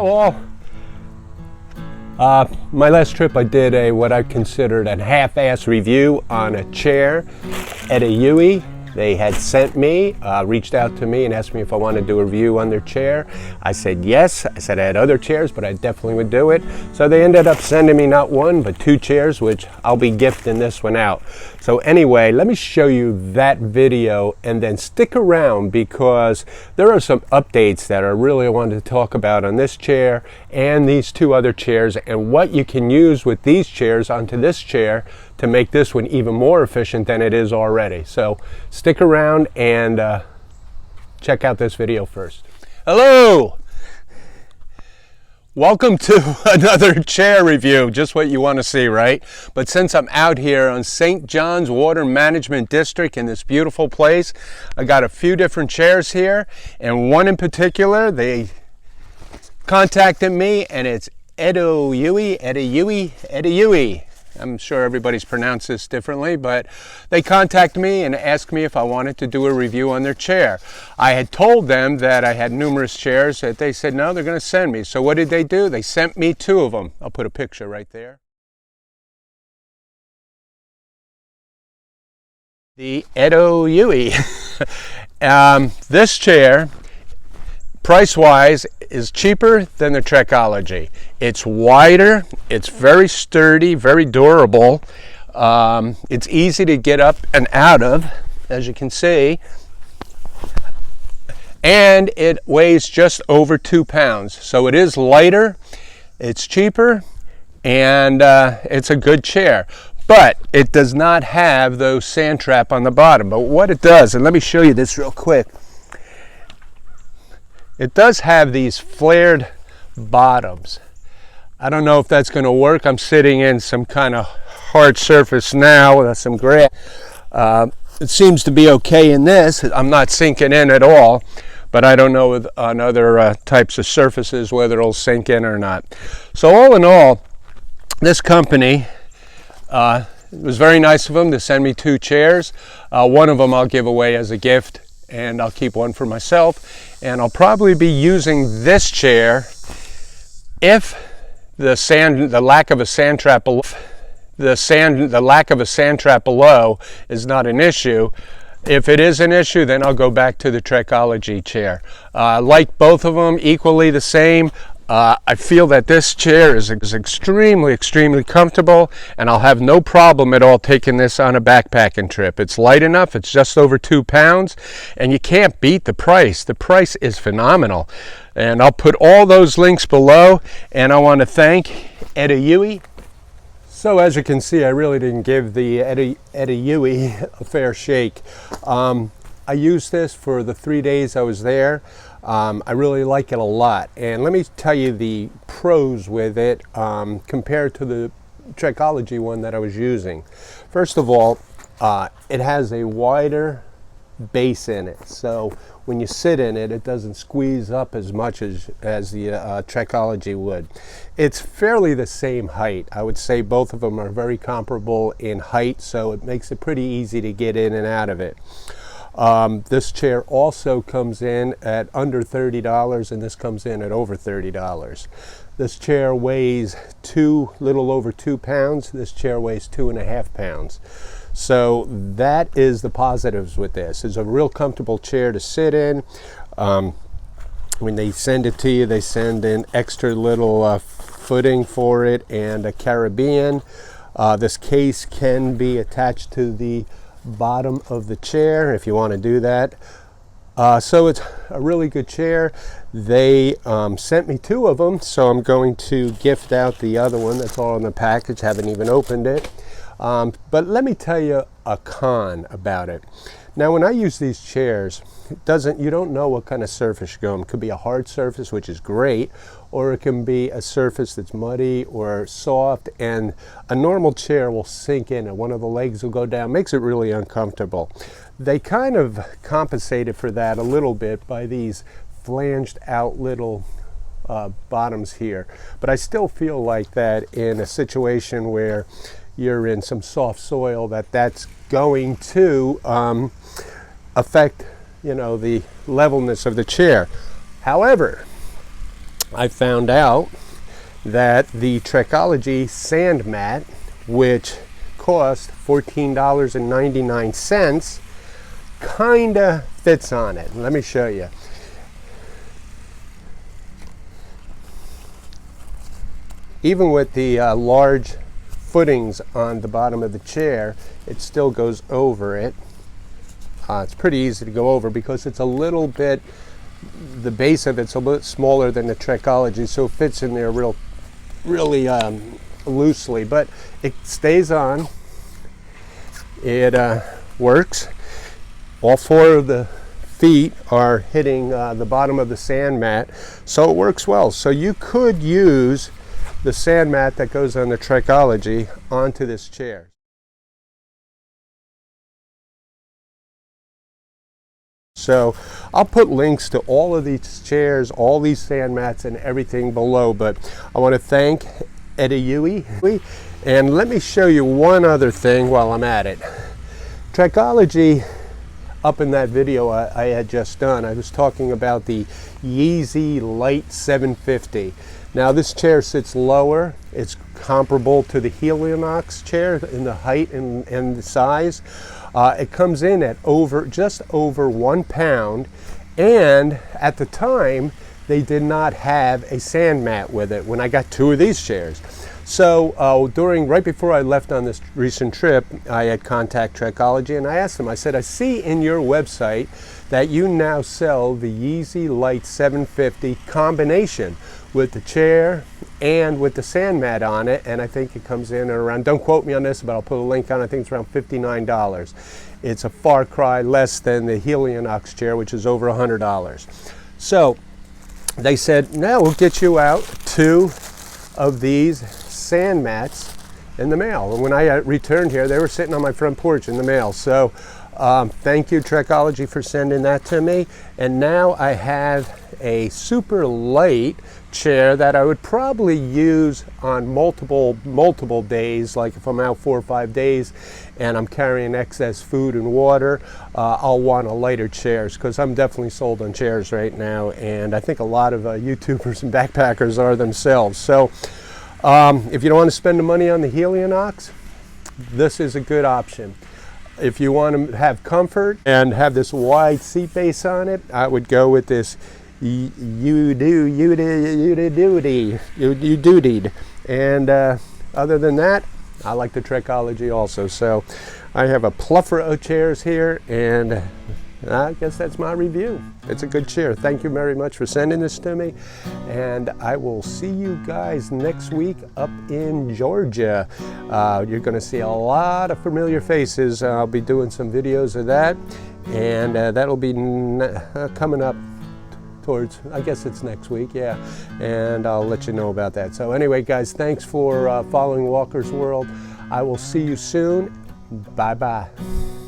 Hello all. My last trip I did what I considered a half-ass review on a chair at EDEUOEY. They had sent me, reached out to me and asked me if I wanted to do a review on their chair. I said yes. I said I had other chairs, but I definitely would do it. So they ended up sending me not one, but 2 chairs, which I'll be gifting this one out. So anyway, let me show you that video and then stick around because there are some updates that I really wanted to talk about on this chair and these 2 other chairs and what you can use with these chairs onto this chair to make this one even more efficient than it is already. So stick around and check out this video first. Hello! Welcome to another chair review, just what you want to see, right? But since I'm out here on St. John's Water Management District in this beautiful place, I got a few different chairs here, and one they contacted me, and it's EDEUOEY. I'm sure everybody's pronounced this differently, but they contacted me and asked me if I wanted to do a review on their chair. I had told them that I had numerous chairs that they said, no, they're going to send me. So what did they do? They sent me 2 of them. I'll put a picture right there. The EDEUOEY. This chair, price-wise, is cheaper than the Trekology. It's wider, it's very sturdy, very durable. It's easy to get up and out of, as you can see. And it weighs just over 2 pounds. So it is lighter, it's cheaper, and it's a good chair. But it does not have those sand trap on the bottom. But what it does, and let me show you this real quick. It does have these flared bottoms. I don't know if that's going to work. I'm sitting in some kind of hard surface now with some grass. It seems to be okay in this. I'm not sinking in at all, but I don't know on other types of surfaces whether it'll sink in or not. So all in all, this company, it was very nice of them to send me 2 chairs. One of them I'll give away as a gift, and I'll keep one for myself. And I'll probably be using this chair if the lack of a sand trap below is not an issue. If it is an issue, then I'll go back to the Trekology chair. Like both of them, equally the same. I feel that this chair is extremely, extremely comfortable, and I'll have no problem at all taking this on a backpacking trip. It's light enough, it's just over 2 pounds, and you can't beat the price. The price is phenomenal. And I'll put all those links below, and I want to thank EDEUOEY. So as you can see, I really didn't give the EDEUOEY a fair shake. I used this for the 3 days I was there. I really like it a lot, and let me tell you the pros with it compared to the Trekology one that I was using. First of all, it has a wider base in it, so when you sit in it, it doesn't squeeze up as much as the Trekology would. It's fairly the same height. I would say both of them are very comparable in height, so it makes it pretty easy to get in and out of it. This chair also comes in at under $30, and this comes in at over $30. This chair weighs little over 2 pounds. This chair weighs 2.5 pounds. So that is the positives with this. It's a real comfortable chair to sit in. When they send it to you, they send in extra little footing for it and a Caribbean. This case can be attached to the bottom of the chair if you want to do that. So it's a really good chair. They sent me 2 of them, so I'm going to gift out the other one. That's all in the package. Haven't even opened it. But let me tell you a con about it. Now when I use these chairs, you don't know what kind of surface you're going. It could be a hard surface, which is great, or it can be a surface that's muddy or soft, and a normal chair will sink in and one of the legs will go down. Makes it really uncomfortable. They kind of compensated for that a little bit by these flanged out little bottoms here, but I still feel like that in a situation where you're in some soft soil, that's going to affect, the levelness of the chair. However, I found out that the Trekology sand mat, which cost $14.99, kinda fits on it. Let me show you. Even with the large footings on the bottom of the chair, it still goes over it. It's pretty easy to go over because it's a little bit, the base of it's a bit smaller than the Trekology, so it fits in there really loosely, but it stays on. It works. All four of the feet are hitting the bottom of the sand mat, so it works well. So you could use the sand mat that goes on the Trekology onto this chair. So I'll put links to all of these chairs, all these sand mats and everything below, but I want to thank EDEUOEY. And let me show you one other thing while I'm at it. Trekology, up in that video I had just done, I was talking about the EDEUOEY Light 750. Now this chair sits lower. It's comparable to the Helionox chair in the height and the size. It comes in at just over 1 pound, and at the time they did not have a sand mat with it when I got two of these chairs. So right before I left on this recent trip, I had contacted Trekology and I asked them, I said, I see in your website that you now sell the EDEUOEY Light 750 combination with the chair and with the sand mat on it, and I think it comes in at around, don't quote me on this, but I'll put a link on, I think it's around $59. It's a far cry less than the Helionox chair, which is over $100. So they said, now we'll get you out 2 of these sand mats in the mail. And when I returned here, they were sitting on my front porch in the mail. So thank you, Trekology, for sending that to me. And now I have a super light chair that I would probably use on multiple days, like if I'm out 4 or 5 days and I'm carrying excess food and water, I'll want a lighter chairs, because I'm definitely sold on chairs right now, and I think a lot of YouTubers and backpackers are themselves. So if you don't want to spend the money on the Helionox, this is a good option. If you want to have comfort and have this wide seat base on it, I would go with this EDEUOEY. And other than that, I like the Trekology also. So I have a plethora of chairs here, and I guess that's my review. It's a good chair. Thank you very much for sending this to me, and I will see you guys next week up in Georgia. You're going to see a lot of familiar faces. I'll be doing some videos of that, and that'll be coming up towards, I guess it's next week, yeah, and I'll let you know about that. So anyway, guys, thanks for following Walker's World. I will see you soon. Bye-bye.